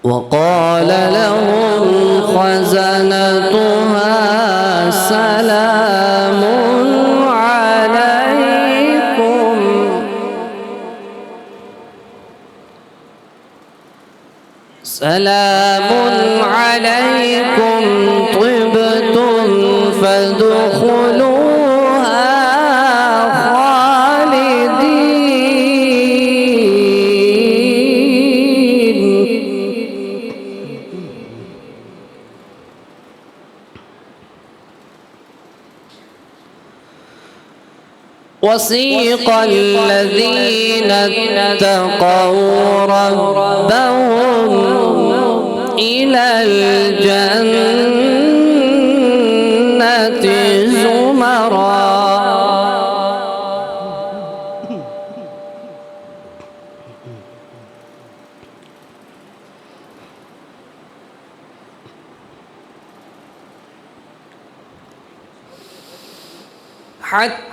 وقال لهم خزنتها سلام عليكم طبتم فادخلوها خالدين. وسيق الذين اتقوا ربهم إلى الجنة زمرا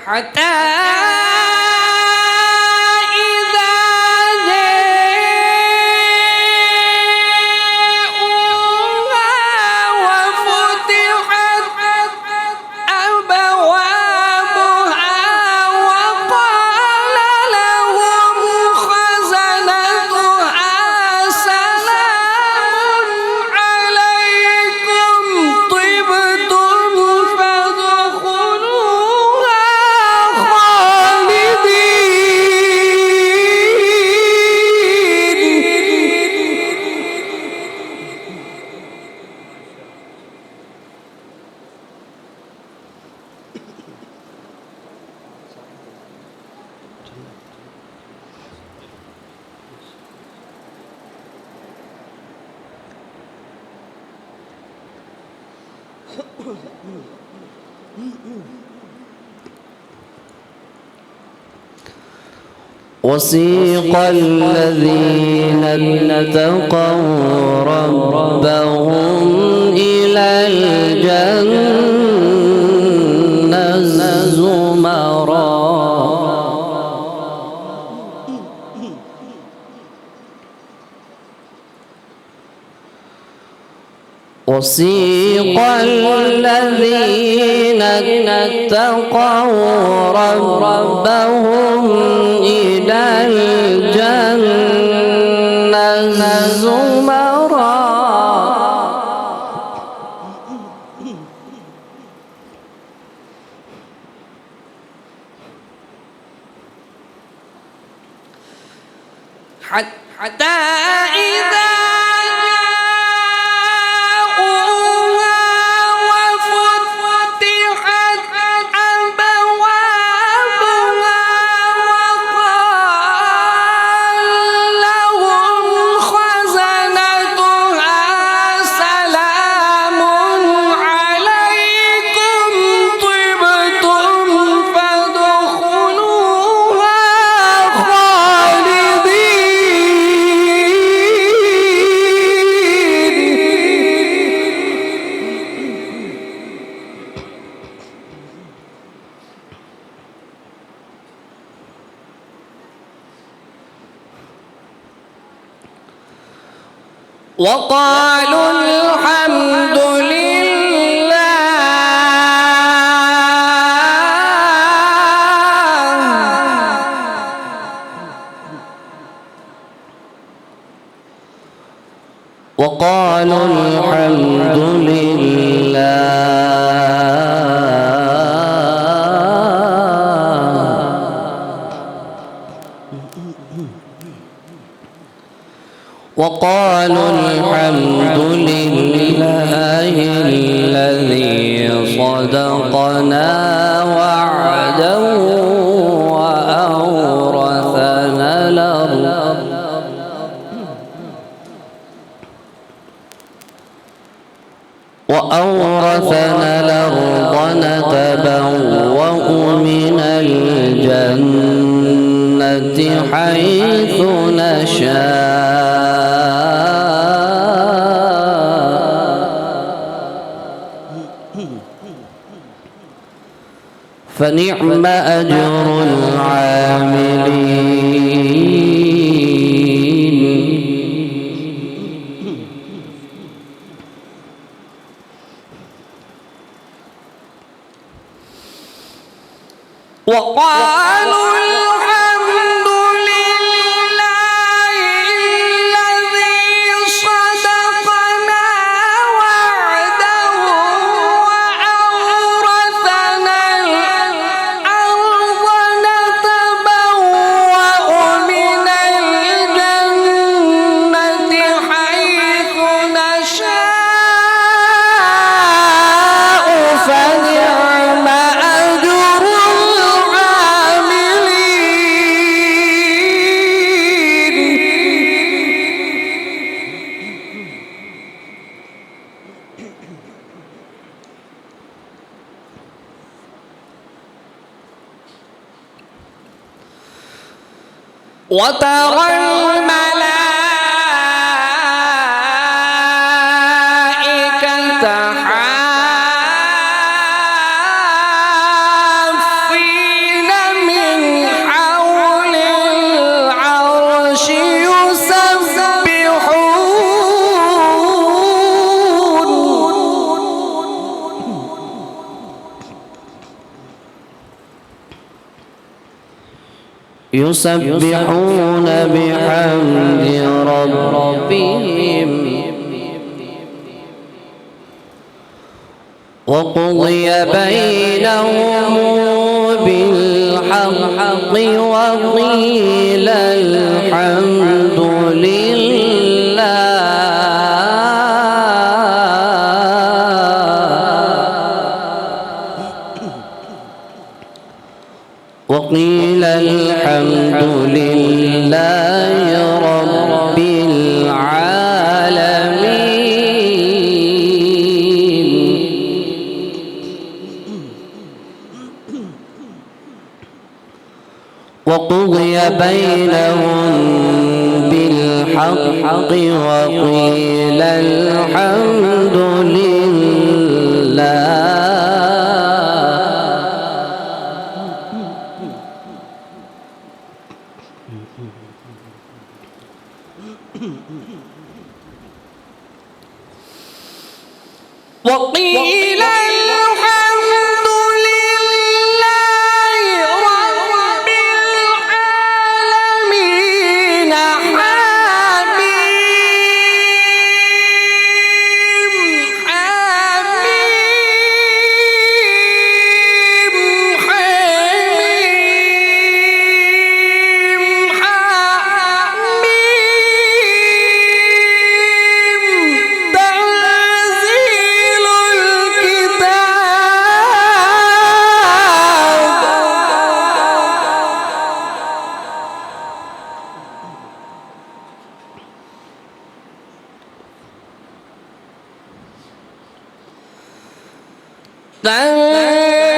حتى وسيق الذين اتقوا ربهم إلى الجنة زمرا وسيق الذين اتقوا ربهم إلى الجنة زمرا حتى إذا وقالوا الحمد لله وقالوا الحمد لله وقالوا الحمد لله الذي صدقنا وعده وأورثنا الأرض نتبوأ من الجنة حيث نشاء فنعم أجر العاملين وترى الملائكة حافين من حول العرش يسبحون بحمد ربهم وقضي بينهم بالحق وقيل الحمد وقيل الحمد لله رب العالمين. وقضي بينهم بالحق وقيل الحمد لله. وقيل الحمد لله رب العالمين.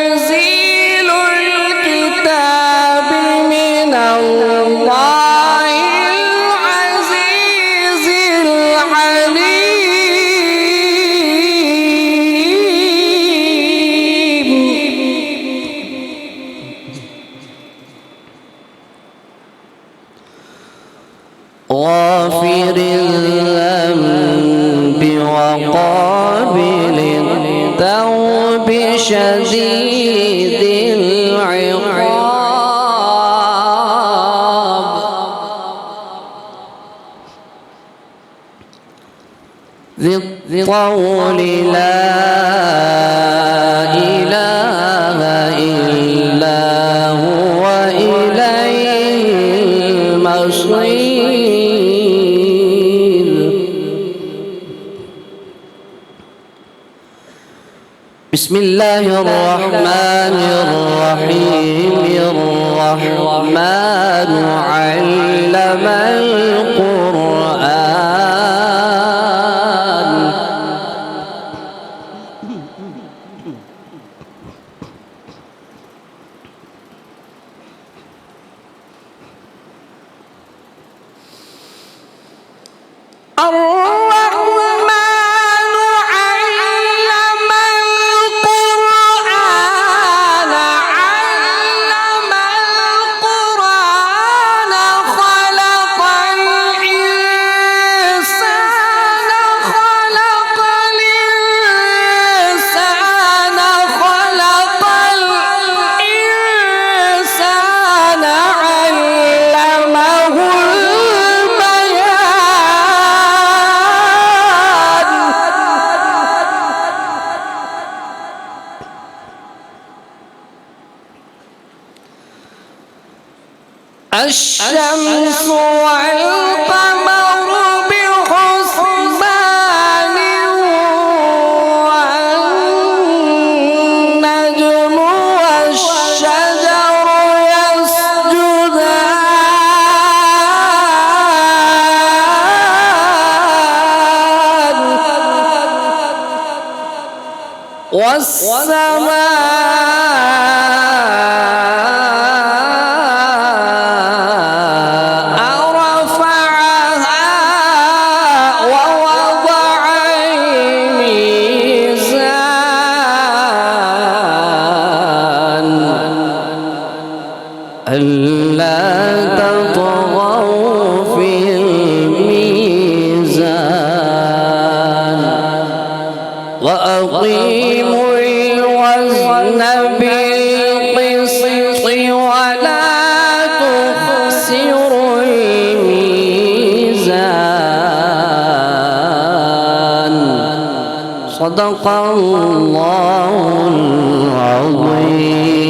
تنزيل الكتاب من الله العزيز العليم. غافر الذنب وقابل التوب شديد العقاب. ذي الطول لا إله إلا هو إليه المصير. بسم الله الرحمن الرحيم. الرحمن علم القرآن. الشمس والقمر بحسبان والنجم والشجر يسجدان والسماء ألا تطغوا في الميزان وأقيموا الوزن بالقسط ولا تخسروا الميزان صدق الله العظيم.